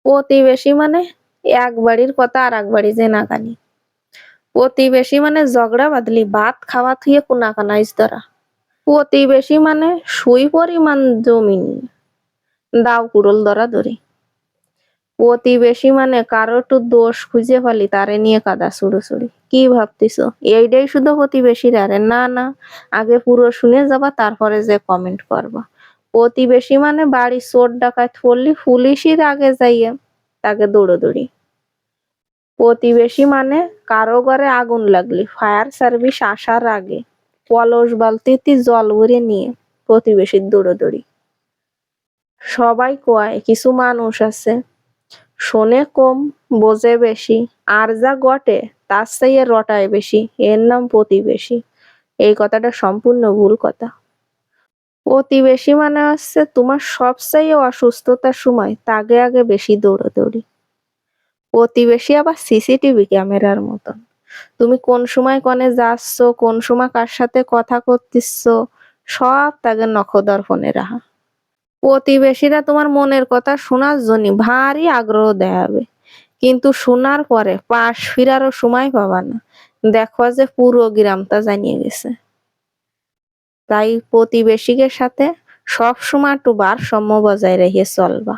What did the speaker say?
প্রতিবেশী মানে এক বাড়ির কথা আর এক বাড়ি যে নাকানি। প্রতিবেশী মানে ঝগড়া বাঁধলি ভাত খাওয়া থুয়ে কোনা কানাইস ধরা। প্রতিবেশী মানে সুই পরিমাণ জমি নিয়ে দাও কুড়োল ধরাধরি। প্রতিবেশী মানে কারো একটু দোষ খুঁজে পালি তারে নিয়ে কাদা ছুড়োছুড়ি। কি ভাবতিছো এইটাই শুধু প্রতিবেশীর? আরে না না, আগে পুরো শুনে যাবা তারপরে যে কমেন্ট করবা। প্রতিবেশী মানে বাড়ি চোর ডাকাত পড়লি পুলিশের আগে যাইয়ে তাকে দৌড়োদৌড়ি। প্রতিবেশী মানে কারো ঘরে আগুন লাগলি ফায়ার সার্ভিস আসার আগে কলস বালতিতে জল ভরে নিয়ে প্রতিবেশীর দৌড়োদৌড়ি। সবাই কয় কিছু মানুষ আছে শোনে কম বোঝে বেশি, আর যা ঘটে তার চেয়ে রটায় বেশি, এর নাম প্রতিবেশী। এই কথাটা সম্পূর্ণ ভুল কথা। প্রতিবেশী মানে হচ্ছে তোমার সবচেয়ে অসুস্থতার সময় তাকে আগে বেশি দৌড়াদৌড়ি। প্রতিবেশী আবার সিসিটিভি ক্যামেরার মতন, তুমি কোন সময় কনে যাচ্ছ, কোন সময় কার সাথে কথা করতেছ, সব তাকে নখদর্পণে রাখা। প্রতিবেশীরা তোমার মনের কথা শোনার জন্য ভারী আগ্রহ দেখাবে, কিন্তু শোনার পরে পাশ ফিরারও সময় পাবা না, দেখো যে পুরো গ্রামটা জানিয়ে গেছে। তাই প্রতিবেশীদের সাথে সব সময় একটু ভারসাম্য বজায় রেখে চলবা।